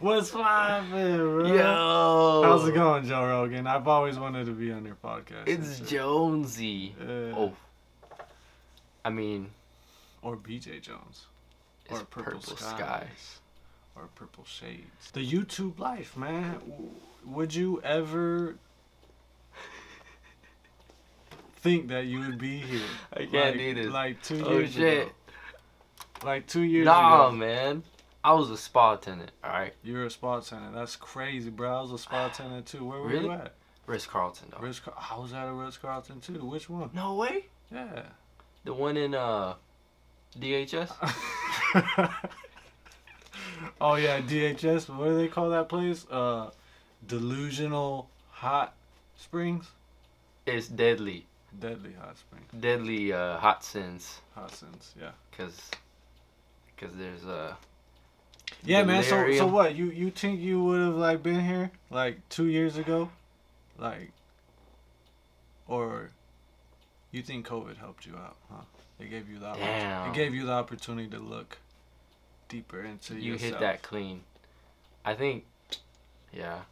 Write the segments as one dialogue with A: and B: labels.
A: What's poppin', bro?
B: Yo!
A: How's it going, Joe Rogan? I've always wanted to be on your podcast.
B: It's Jonesy. Oh. I mean...
A: Or BJ Jones.
B: Or Purple Skies.
A: Or Purple Shades. The YouTube life, man. Would you ever think that you would be here?
B: I can't do this.
A: Like 2 years ago. Like 2 years ago.
B: Nah, man. I was a spa attendant, alright?
A: You were a spa attendant. That's crazy, bro. I was a spa attendant too. Where were
B: really?
A: you at?
B: Ritz-Carlton, though.
A: I was at a Ritz-Carlton too. Which one?
B: No way?
A: Yeah.
B: The one in DHS?
A: Oh yeah, DHS. What do they call that place? Delusional Hot Springs?
B: It's Deadly.
A: Deadly Hot Springs.
B: Deadly Hot Sins.
A: Hot Sins, yeah.
B: Cause there's
A: yeah, man.
B: delirium.
A: So what? You think you would have like been here like 2 years ago, like, or you think COVID helped you out? Huh? It gave you that.
B: Damn.
A: It gave you the opportunity to look deeper into yourself.
B: You hit that clean. I think, yeah.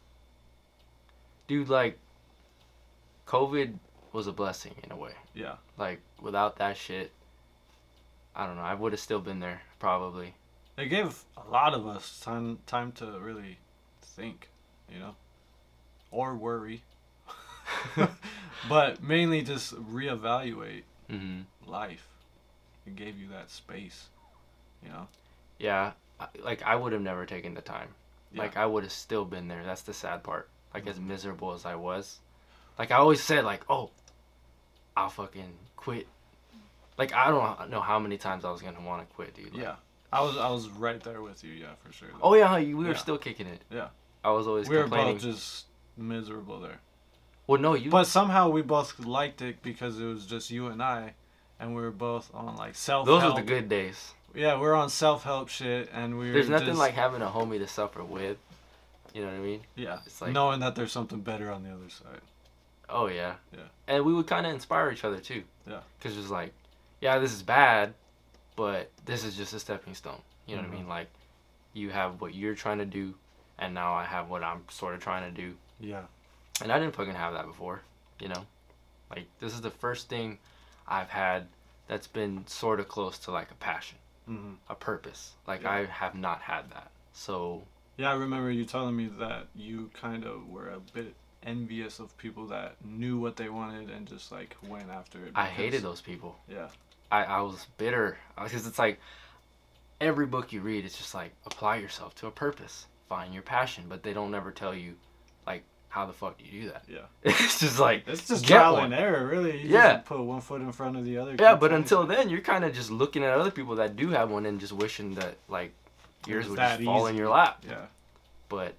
B: Dude, like, COVID was a blessing in a way.
A: Yeah.
B: Like, without that shit, I don't know. I would have still been there, probably.
A: It gave a lot of us time to really think, you know, or worry, but mainly just reevaluate life. It gave you that space, you know.
B: Yeah, like I would have never taken the time.
A: Yeah.
B: Like I would have still been there. That's the sad part. Like as miserable as I was, like I always said, like, oh, I'll fucking quit. Like I don't know how many times I was gonna want to quit, dude. Like,
A: yeah. I was right there with you, yeah, for sure. Though.
B: Oh yeah, we were still kicking it.
A: Yeah.
B: I was always
A: we were
B: complaining.
A: both just miserable there.
B: Well, no, you.
A: But somehow we both liked it because it was just you and I, and we were both on like self-help.
B: Those were the good days.
A: Yeah, we're on self-help shit, and we.
B: There's nothing like having a homie to suffer with. You know what I mean?
A: Yeah.
B: It's like
A: knowing that there's something better on the other side.
B: Oh yeah.
A: Yeah.
B: And we would kind of inspire each other too.
A: Yeah.
B: Cause it's like, yeah, this is bad, but this is just a stepping stone. You know what I mean? Like, you have what you're trying to do, and now I have what I'm sort of trying to do.
A: Yeah.
B: And I didn't fucking have that before, you know? Like, this is the first thing I've had that's been sort of close to, like, a passion, a purpose. Like, I have not had that. So...
A: Yeah, I remember you telling me that you kind of were a bit envious of people that knew what they wanted and just, like, went after it.
B: I hated those people.
A: Yeah.
B: I was bitter. Because it's like... Every book you read, it's just like, apply yourself to a purpose. Find your passion. But they don't ever tell you, like, how the fuck do you do that?
A: Yeah.
B: It's just like,
A: it's just trial and error, really. You just put one foot in front of the other.
B: Yeah, but until then, you're kind of just looking at other people that do have one and just wishing that, like, yours would just fall in your lap.
A: Yeah.
B: But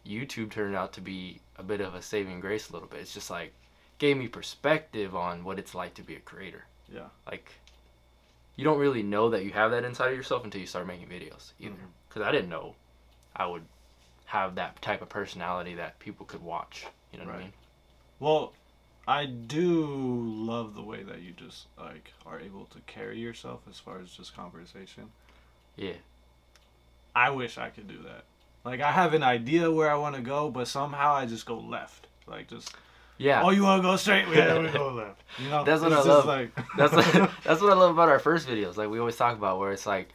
B: YouTube turned out to be a bit of a saving grace a little bit. It's just like, gave me perspective on what it's like to be a creator.
A: Yeah.
B: Like... You don't really know that you have that inside of yourself until you start making videos, either. Because I didn't know I would have that type of personality that people could watch. You know what I mean?
A: Well, I do love the way that you just, like, are able to carry yourself as far as just conversation.
B: Yeah.
A: I wish I could do that. Like, I have an idea where I want to go, but somehow I just go left. Like, just...
B: Yeah.
A: Oh, you want to go straight? Yeah, we go left. You know,
B: that's what I love. Like... that's what I love about our first videos. Like we always talk about, where it's like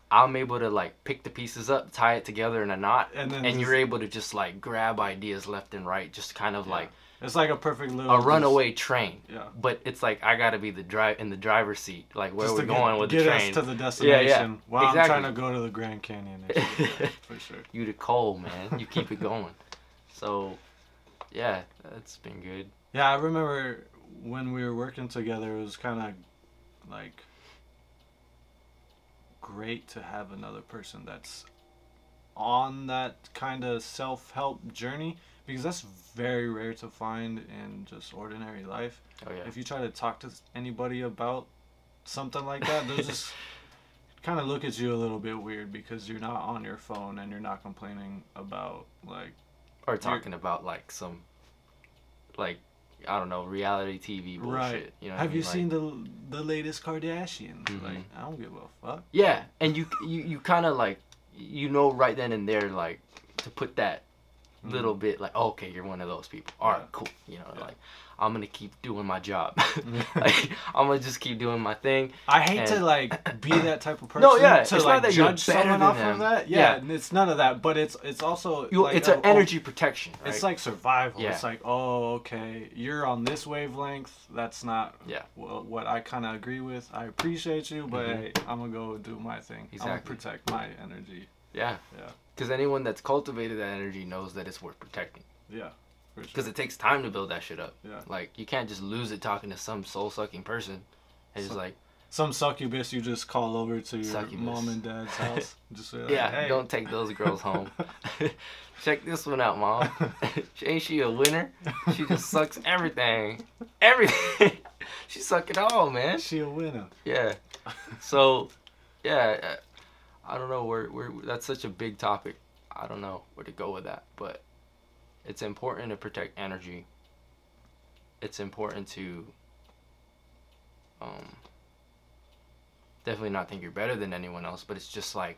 B: I'm able to like pick the pieces up, tie it together in a knot, and you're able to just like grab ideas left and right, just kind of like
A: it's like a perfect little
B: runaway train.
A: Yeah.
B: But it's like I gotta be in the driver's seat, like where we're going with the
A: train.
B: Get
A: us to the destination.
B: Yeah.
A: While I'm trying to go to the Grand Canyon. For sure.
B: You the coal, man. You keep it going. So. Yeah, that's been good.
A: Yeah, I remember when we were working together, it was kind of like great to have another person that's on that kind of self-help journey, because that's very rare to find in just ordinary life.
B: Oh yeah.
A: If you try to talk to anybody about something like that, they'll just kind of look at you a little bit weird because you're not on your phone and you're not complaining about like...
B: Or talking about like some, like, I don't know, reality TV bullshit.
A: Right.
B: You know.
A: Have you seen the latest Kardashians? Like, I don't give a fuck.
B: Yeah, and you kind of like, you know, right then and there, like, to put that little bit like, oh, okay, you're one of those people. All right, cool. You know, like, I'm gonna keep doing my job. Like, I'm gonna just keep doing my thing.
A: I hate to like be that type of person.
B: No, yeah,
A: to
B: it's
A: like
B: not that
A: judge
B: you're better
A: someone
B: than
A: off
B: them.
A: of that. Yeah, it's none of that. But it's also like
B: it's an energy protection. Right?
A: It's like survival.
B: Yeah.
A: It's like, oh, okay, you're on this wavelength. That's not what I kind of agree with. I appreciate you, but hey, I'm gonna go do my thing.
B: Exactly.
A: I'm gonna protect my energy.
B: Yeah. Yeah. Because anyone that's cultivated that energy knows that it's worth protecting.
A: Yeah.
B: Because it takes time to build that shit up.
A: Yeah.
B: Like, you can't just lose it talking to some soul-sucking person. And just like...
A: Some succubus you just call over to your mom and dad's house. Just say like, hey.
B: Don't take those girls home. Check this one out, Mom. Ain't she a winner? She just sucks everything. Everything. She suck it all, man.
A: She a winner.
B: Yeah. So, yeah. I don't know where that's such a big topic. I don't know where to go with that, but... It's important to protect energy. It's important to definitely not think you're better than anyone else, but it's just like,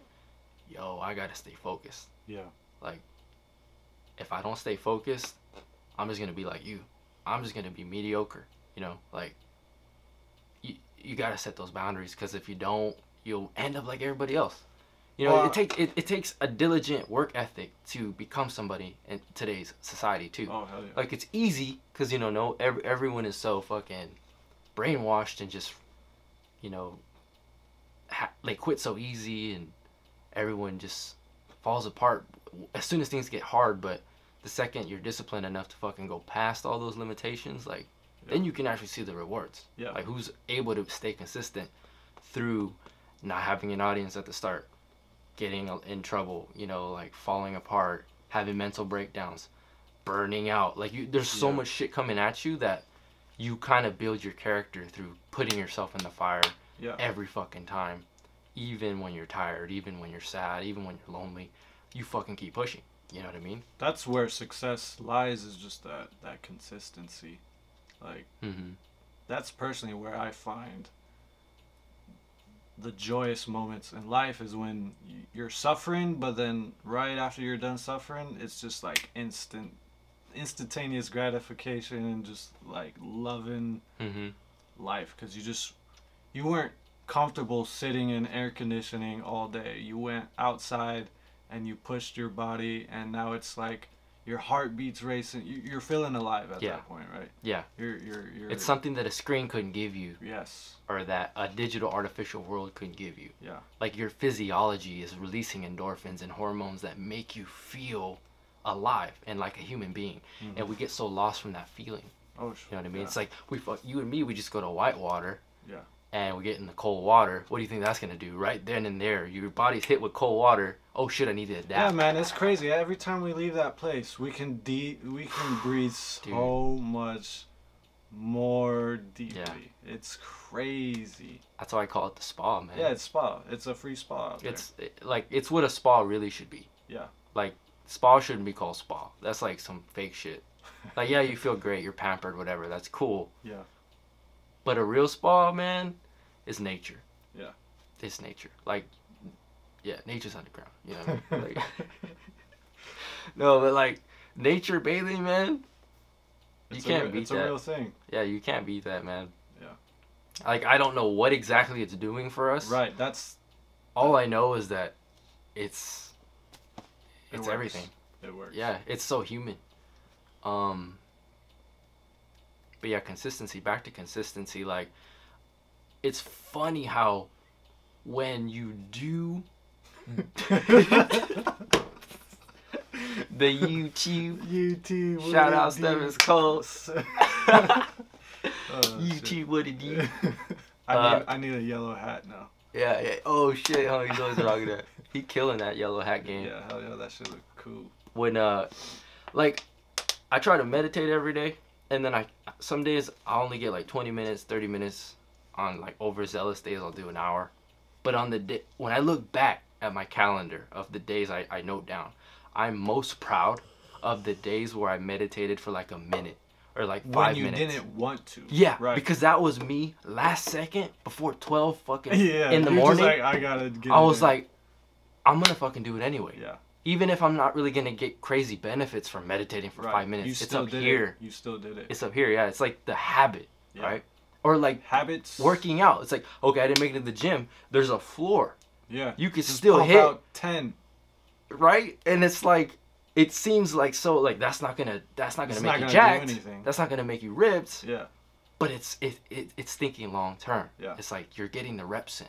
B: yo, I gotta stay focused.
A: Yeah.
B: Like, if I don't stay focused, I'm just gonna be like you. I'm just gonna be mediocre. You know, like, you gotta set those boundaries, because if you don't, you'll end up like everybody else. You know, it takes a diligent work ethic to become somebody in today's society too.
A: Oh, hell yeah.
B: Like, it's easy because, you know, everyone is so fucking brainwashed and just, you know, they quit so easy, and everyone just falls apart as soon as things get hard. But the second you're disciplined enough to fucking go past all those limitations, like, then you can actually see the rewards.
A: Yeah.
B: Like, who's able to stay consistent through not having an audience at the start, getting in trouble, you know, like falling apart, having mental breakdowns, burning out. Like, there's so much shit coming at you that you kind of build your character through putting yourself in the fire every fucking time. Even when you're tired, even when you're sad, even when you're lonely, you fucking keep pushing. You know what I mean?
A: That's where success lies, is just that consistency. Like, that's personally where I find the joyous moments in life, is when you're suffering, but then right after you're done suffering, it's just like instantaneous gratification, and just like loving life, because you weren't comfortable sitting in air conditioning all day. You went outside and you pushed your body, and now it's like your heartbeat's racing. You're feeling alive at that point, right?
B: Yeah.
A: You're
B: it's something that a screen couldn't give you.
A: Yes.
B: Or that a digital artificial world couldn't give you.
A: Yeah.
B: Like, your physiology is releasing endorphins and hormones that make you feel alive and like a human being. And we get so lost from that feeling.
A: Oh, sure.
B: You know what I mean? It's like, you and me, we just go to Whitewater.
A: Yeah.
B: And we get in the cold water. What do you think that's gonna do? Right then and there, your body's hit with cold water. Oh shit, I need to adapt.
A: Yeah, man, it's crazy. Every time we leave that place, we can breathe so much more deeply. Yeah. It's crazy.
B: That's why I call it the spa, man.
A: Yeah, it's spa. It's a free spa out there.
B: It's what a spa really should be.
A: Yeah.
B: Like, spa shouldn't be called spa. That's like some fake shit. Like, yeah, you feel great, you're pampered, whatever. That's cool.
A: Yeah.
B: But a real spa, man, is nature.
A: Yeah.
B: It's nature. Like, yeah, nature's underground. You know what I mean? Like, no, but like, nature bathing, man, you can't beat that.
A: It's a real thing.
B: Yeah, you can't beat that, man.
A: Yeah.
B: Like, I don't know what exactly it's doing for us.
A: Right. That's
B: all I know is that it's everything.
A: It works.
B: Yeah, it's so human. But yeah, consistency. Back to consistency. Like, it's funny how when you do the YouTube shout out Steven's Coast. YouTube, what it do?
A: I need a yellow hat now.
B: Yeah. Oh shit, oh, he's always rocking that. He killing that yellow hat game.
A: Yeah, hell yeah, that shit look cool.
B: When like, I try to meditate every day, and then some days I only get like 20 minutes, 30 minutes. On like overzealous days, I'll do an hour. But on the day, when I look back at my calendar of the days I note down, I'm most proud of the days where I meditated for like a minute or like 5 minutes.
A: When you didn't want to.
B: Yeah,
A: right.
B: Because that was me last second before 12 fucking
A: in
B: the morning.
A: Just like, I gotta get
B: I was like, I'm gonna fucking do it anyway.
A: Yeah.
B: even if I'm not really gonna get crazy benefits from meditating for 5 minutes, it's up here.
A: You still did it.
B: It's up here, yeah. It's like the habit, right? Or like
A: habits.
B: Working out. It's like, okay, I didn't make it to the gym. There's a floor.
A: Yeah.
B: You can still hit
A: out 10.
B: Right? And it's like, it seems like so like that's not gonna make you jacked. That's not gonna make you ripped.
A: Yeah.
B: But it's thinking long term.
A: Yeah.
B: It's like you're getting the reps in.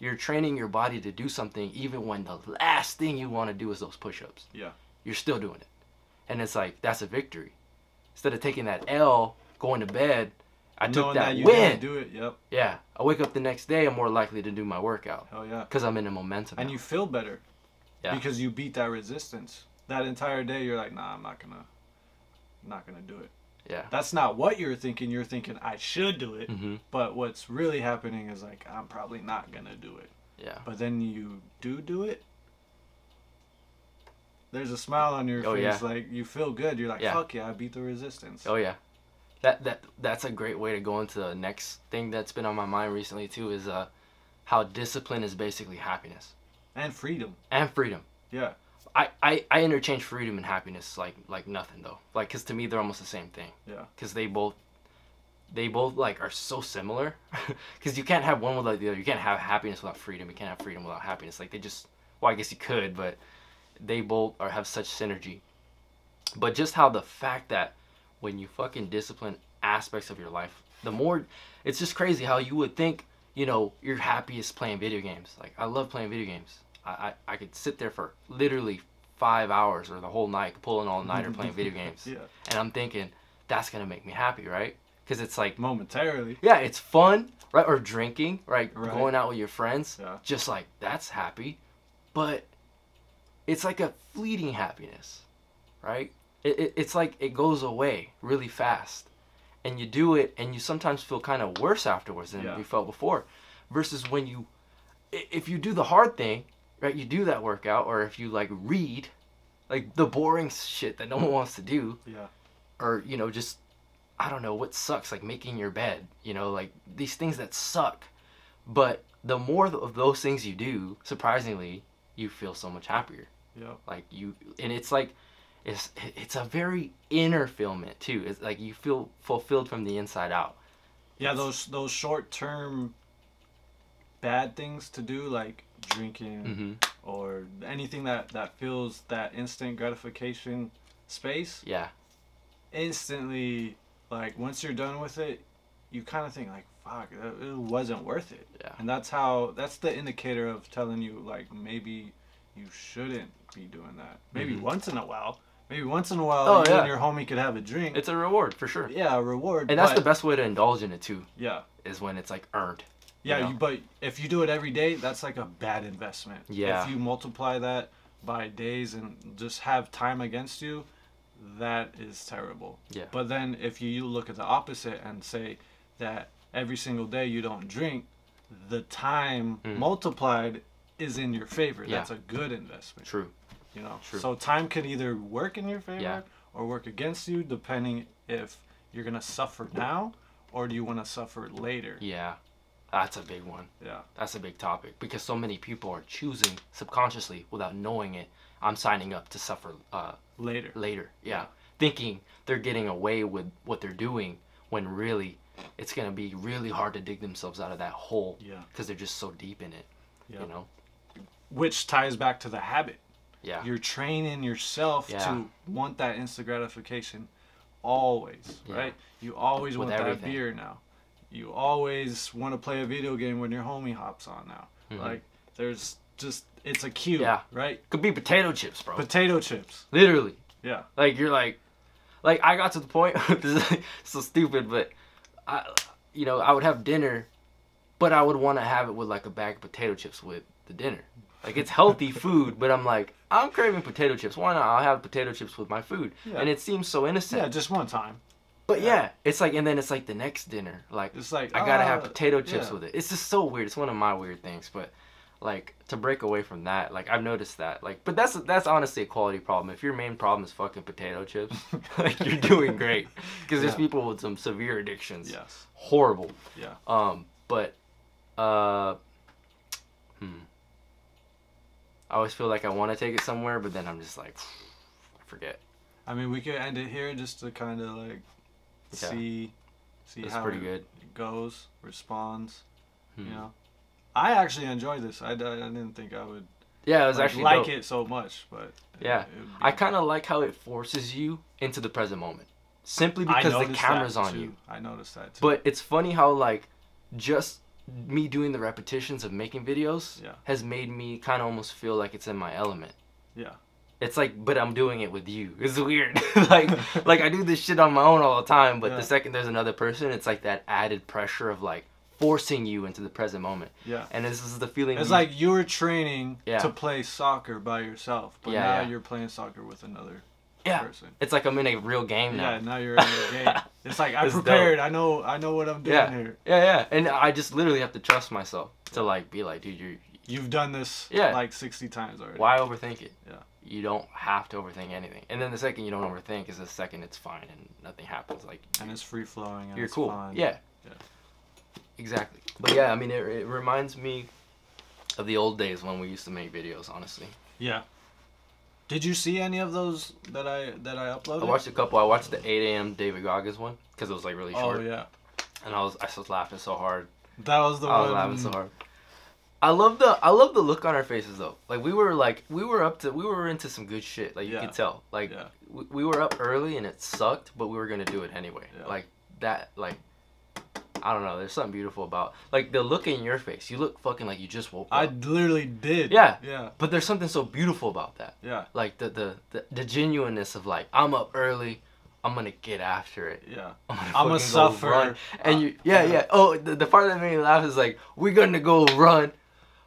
B: You're training your body to do something even when the last thing you want to do is those push-ups.
A: Yeah.
B: You're still doing it. And it's like, that's a victory. Instead of taking that L, going to bed, I took that win.
A: Do it. Yep.
B: Yeah. I wake up the next day, I'm more likely to do my workout.
A: Hell yeah.
B: Because I'm in a momentum.
A: And
B: now.
A: You feel better.
B: Yeah.
A: Because you beat that resistance. That entire day, you're like, nah, I'm not gonna do it.
B: Yeah.
A: That's not what you're thinking. You're thinking I should do it.
B: Mm-hmm.
A: But what's really happening is like I'm probably not gonna do it.
B: Yeah.
A: But then you do it. There's a smile on your face.
B: Yeah.
A: Like you feel good. You're like, fuck yeah, I beat the resistance.
B: Oh yeah. That's a great way to go into the next thing that's been on my mind recently too, is how discipline is basically happiness.
A: And freedom. Yeah.
B: I interchange freedom and happiness like nothing though. Like, cause to me they're almost the same thing.
A: Yeah.
B: Cause they both like are so similar. Cause you can't have one without the other. You can't have happiness without freedom. You can't have freedom without happiness. Like they just, well, I guess you could, but they both have such synergy. But just how the fact that when you fucking discipline aspects of your life, the more, it's just crazy how you would think, you know, you're happiest playing video games. Like I love playing video games. I could sit there for literally 5 hours or the whole night, pulling all-nighter playing video games.
A: Yeah.
B: And I'm thinking, that's going to make me happy, right? Because it's like...
A: momentarily.
B: Yeah, it's fun, right? Or drinking, right? Going out with your friends.
A: Yeah.
B: Just like, that's happy. But it's like a fleeting happiness, right? It's like it goes away really fast. And you do it, and you sometimes feel kind of worse afterwards than you felt before. Versus when you... If you do the hard thing... Right, you do that workout, or if you like read, like the boring shit that no one wants to do, or you know, just I don't know what sucks, like making your bed, you know, like these things that suck. But the more of those things you do, surprisingly, you feel so much happier.
A: Yeah.
B: Like you, and it's like, it's a very inner fulfillment too. It's like you feel fulfilled from the inside out. Yeah,
A: those short term bad things to do, like drinking or anything that fills that instant gratification space, instantly, like once you're done with it, you kind of think like, fuck, it wasn't worth it. And that's the indicator of telling you like maybe you shouldn't be doing that. Maybe once in a while you and your homie could have a drink.
B: It's a reward for sure.
A: Yeah, a reward.
B: And that's the best way to indulge in it too.
A: Yeah.
B: Is when it's like earned.
A: Yeah,
B: you know?
A: But if you do it every day, that's like a bad investment.
B: Yeah.
A: If you multiply that by days and just have time against you, that is terrible.
B: Yeah.
A: But then if you look at the opposite and say that every single day you don't drink, the time multiplied is in your favor.
B: Yeah.
A: That's a good investment.
B: True.
A: You know.
B: True.
A: So time could either work in your favor or work against you, depending if you're gonna suffer now or do you want to suffer later.
B: Yeah. That's a big one.
A: Yeah.
B: That's a big topic because so many people are choosing subconsciously without knowing it. I'm signing up to suffer later. Yeah. Thinking they're getting away with what they're doing when really it's going to be really hard to dig themselves out of that hole.
A: Yeah.
B: Because they're just so deep in it. Yeah. You know?
A: Which ties back to the habit.
B: Yeah.
A: You're training yourself to want that instant gratification always, right? You always want that beer now. You always want to play a video game when your homie hops on now. Like, there's just, it's a cue, right?
B: Could be potato chips, bro.
A: Potato chips.
B: Literally.
A: Yeah.
B: Like, you're like I got to the point, this is so stupid, but, I would have dinner, but I would want to have it with, like, a bag of potato chips with the dinner. Like, it's healthy food, but I'm like, I'm craving potato chips. Why not? I'll have potato chips with my food. Yeah. And it seems so innocent.
A: Yeah, just one time.
B: But it's like, and then it's like the next dinner. Like,
A: it's like
B: I gotta have potato chips with it. It's just so weird. It's one of my weird things. But like, to break away from that, like, I've noticed that. Like, but that's honestly a quality problem. If your main problem is fucking potato chips, like, you're doing great. Because there's people with some severe addictions.
A: Yes.
B: Horrible.
A: Yeah.
B: But I always feel like I want to take it somewhere, but then I'm just like, I forget.
A: I mean, we could end it here just to kind of like see how it goes, responds. You know, I actually enjoyed this. I didn't think I would.
B: Yeah, it was actually
A: like it so much, but
B: yeah, I kind of like how it forces you into the present moment, simply because the camera's on you.
A: I noticed that too.
B: But it's funny how like just me doing the repetitions of making videos has made me kind of almost feel like it's in my element.
A: Yeah.
B: It's like, but I'm doing it with you. It's weird. like I do this shit on my own all the time, but the second there's another person, it's like that added pressure of like forcing you into the present moment.
A: Yeah.
B: And this is the feeling.
A: It's like you were training to play soccer by yourself, but now you're playing soccer with another person.
B: It's like I'm in a real game now.
A: Yeah, now you're in a game. It's like I'm prepared. Dope. I know what I'm doing here.
B: Yeah. And I just literally have to trust myself to like be like, dude,
A: you've done this like 60 times already.
B: Why overthink it?
A: Yeah.
B: You don't have to overthink anything. And then the second you don't overthink is the second it's fine and nothing happens. Like,
A: and it's free flowing and
B: you're
A: it's
B: cool.
A: fun.
B: Yeah. Exactly. But yeah, I mean, it reminds me of the old days when we used to make videos, honestly.
A: Yeah. Did you see any of those that I uploaded?
B: I watched a couple. I watched the 8 a.m. David Goggins one because it was like really short.
A: Oh yeah.
B: And I was laughing so hard.
A: That was the one.
B: I was laughing so hard. I love the look on our faces though. Like we were into some good shit. Like you could tell. Like we were up early and it sucked, but we were gonna do it anyway. Yeah. Like that. Like I don't know. There's something beautiful about like the look in your face. You look fucking like you just woke up.
A: I literally did.
B: Yeah.
A: Yeah.
B: But there's something so beautiful about that.
A: Yeah.
B: Like the genuineness of like I'm up early. I'm gonna get after it.
A: Yeah.
B: I'm
A: gonna suffer.
B: Run. And you, yeah. Oh, the part that made me laugh is like we're gonna go run.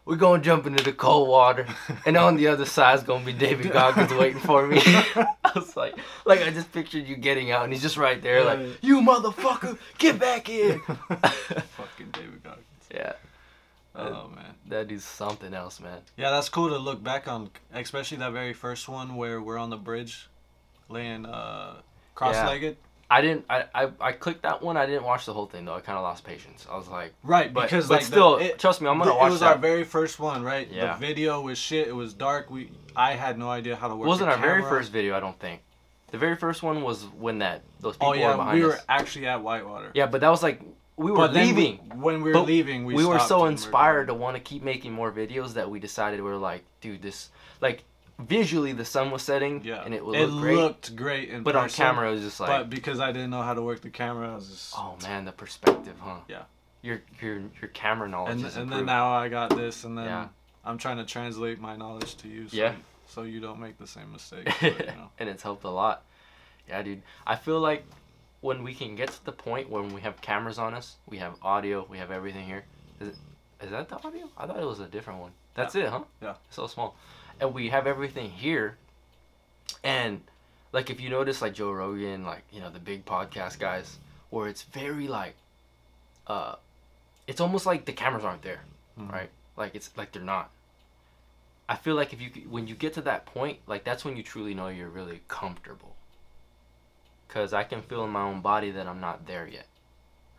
B: We're going to jump into the cold water, and on the other side is going to be David Goggins waiting for me. I was like I just pictured you getting out, and he's just right there, like, you motherfucker, get back in.
A: Fucking David Goggins.
B: Yeah.
A: Oh, man.
B: That is something else, man.
A: Yeah, that's cool to look back on, especially that very first one where we're on the bridge laying cross-legged.
B: I clicked that one. I didn't watch the whole thing though. I kind of lost patience. I was like,
A: but
B: still, trust me, I'm gonna watch.
A: It was our very first one, right?
B: Yeah.
A: The video was shit. It was dark. I had no idea how to work.
B: It wasn't
A: the
B: our
A: camera.
B: very first video, I don't think. The very first one was when those people were behind us.
A: we were actually at Whitewater.
B: Yeah, but that was like we were leaving.
A: When we were leaving, we
B: were so inspired to want to keep making more videos that we decided we were like, dude, this like. Visually, the sun was setting, and it would look great. It
A: looked great in
B: but person, on camera, it was just like.
A: But because I didn't know how to work the camera, I was just.
B: Oh man, the perspective, huh?
A: Yeah.
B: Your camera knowledge.
A: And then now I got this, and then I'm trying to translate my knowledge to you. So you don't make the same mistakes. But, you know.
B: And it's helped a lot. Yeah, dude. I feel like when we can get to the point when we have cameras on us, we have audio, we have everything here. Is that the audio? I thought it was a different one. That's it, huh?
A: Yeah.
B: So small. And we have everything here, and like if you notice, like Joe Rogan, like the big podcast guys, where it's very like, it's almost like the cameras aren't there, right? Like it's like they're not. I feel like when you get to that point, like that's when you truly know you're really comfortable. Cause I can feel in my own body that I'm not there yet,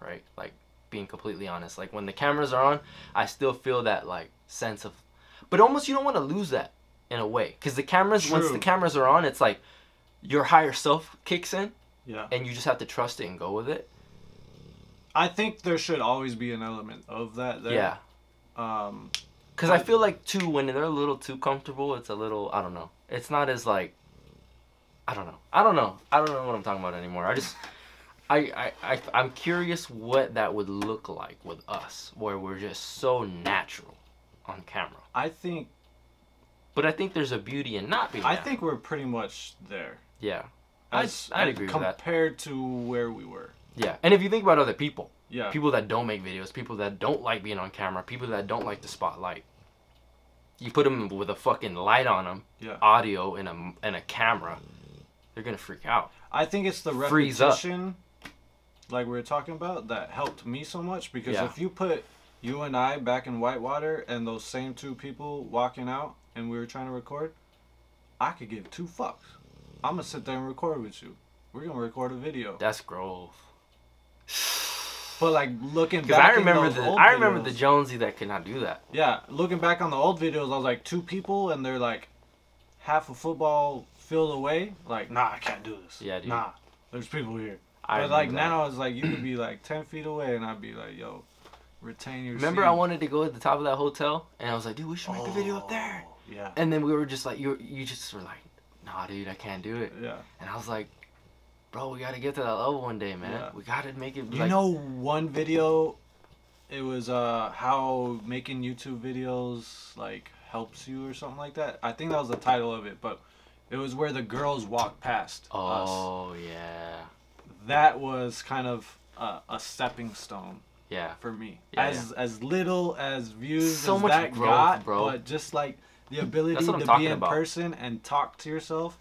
B: right? Like being completely honest, like when the cameras are on, I still feel that like sense of, but almost you don't want to lose that. In a way, because the cameras, once the cameras are on, it's like your higher self kicks in, and you just have to trust it and go with it.
A: I think there should always be an element of that there.
B: Yeah. Because I feel like too, when they're a little too comfortable, it's a little, I don't know. It's not as like, I don't know what I'm talking about anymore. I'm curious what that would look like with us, where we're just so natural on camera. But I think there's a beauty in not being.
A: I think we're pretty much there.
B: Yeah, I'd agree with that.
A: Compared to where we were.
B: Yeah, and if you think about other people,
A: Yeah.
B: People that don't make videos, people that don't like being on camera, people that don't like the spotlight. You put them with a fucking light on them,
A: yeah,
B: audio and a camera, they're gonna freak out.
A: I think it's the repetition, like we were talking about, that helped me so much, because if you put you and I back in Whitewater and those same two people walking out and we were trying to record, I could give two fucks. I'm gonna sit there and record with you. We're gonna record a video.
B: That's growth.
A: But like looking back,
B: I remember the Jonesy that could not do that.
A: Yeah, looking back on the old videos, I was like 2 people and they're like half a football field away. Like, nah, I can't do this.
B: Yeah, dude.
A: Nah, there's people here. But like now it's like you could be like 10 feet away and I'd be like, yo, retain your
B: Remember
A: seat.
B: I wanted to go at the top of that hotel and I was like, dude, we should make a video up there.
A: Yeah.
B: And then we were just like, you just were like, nah, dude, I can't do it.
A: Yeah.
B: And I was like, bro, we gotta get to that level one day, man. Yeah. We gotta make it.
A: You know, one video, it was how making YouTube videos like helps you or something like that. I think that was the title of it, but it was where the girls walked past us.
B: Oh yeah.
A: That was kind of a stepping stone.
B: Yeah.
A: For me,
B: yeah,
A: as little as views
B: so
A: as
B: much
A: that
B: growth,
A: got,
B: bro.
A: but just like the ability to be in person and talk to yourself.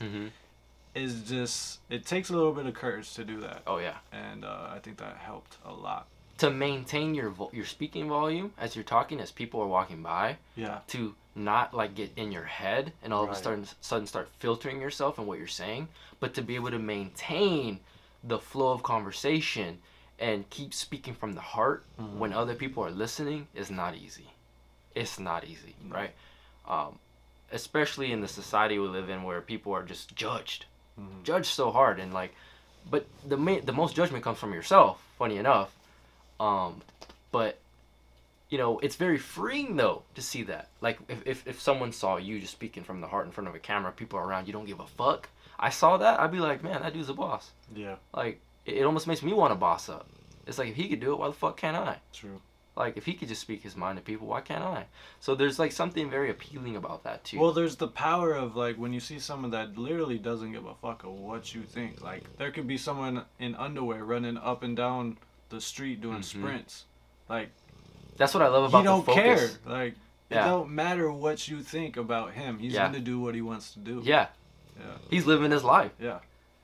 A: Is just, it takes a little bit of courage to do that.
B: Oh yeah.
A: And I think that helped a lot.
B: To maintain your speaking volume as you're talking, as people are walking by.
A: Yeah.
B: To not like get in your head and all of a sudden start filtering yourself and what you're saying, but to be able to maintain the flow of conversation and keep speaking from the heart when other people are listening is not easy. It's not easy, right? Especially in the society we live in where people are just judged. Judged so hard, and like, but the most judgment comes from yourself, funny enough. But you know, it's very freeing though to see that. Like if someone saw you just speaking from the heart in front of a camera, people are around, you don't give a fuck. I saw that, I'd be like, man, that dude's a boss.
A: Yeah.
B: Like it almost makes me want to boss up. It's like, if he could do it, why the fuck can't I?
A: True.
B: Like, if he could just speak his mind to people, why can't I? So there's, like, something very appealing about that, too.
A: Well, there's the power of, like, when you see someone that literally doesn't give a fuck of what you think. Like, there could be someone in underwear running up and down the street doing sprints. Like,
B: that's what I love about the focus.
A: He don't care. Like, it don't matter what you think about him. He's going to do what he wants to do.
B: Yeah.
A: Yeah.
B: He's living his life.
A: Yeah.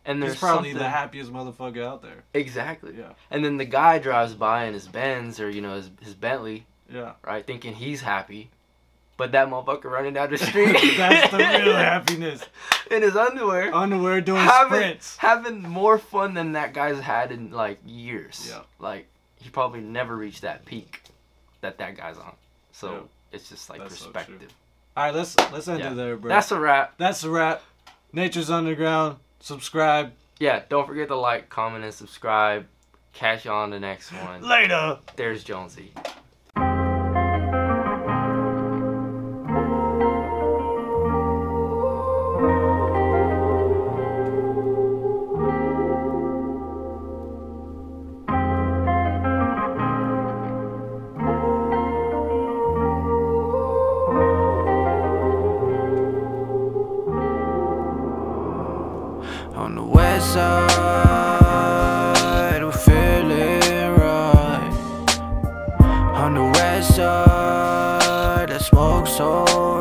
B: And there's
A: he's probably the happiest motherfucker out there.
B: Exactly.
A: Yeah.
B: And then the guy drives by in his Benz or, you know, his Bentley.
A: Yeah.
B: Right? Thinking he's happy. But that motherfucker running down the street.
A: That's the real happiness.
B: In his underwear.
A: Underwear doing sprints.
B: Having more fun than that guy's had in, like, years.
A: Yeah.
B: Like, he probably never reached that peak that guy's on. So, it's just, like, perspective.
A: So all right, let's end it there, bro.
B: That's a wrap.
A: That's a wrap. Nature's Underground. Subscribe.
B: Yeah, don't forget to like, comment, and subscribe. Catch you on the next one.
A: Later.
B: There's Jonesy.
C: On the west side, we're feeling right. On the west side, the smoke's so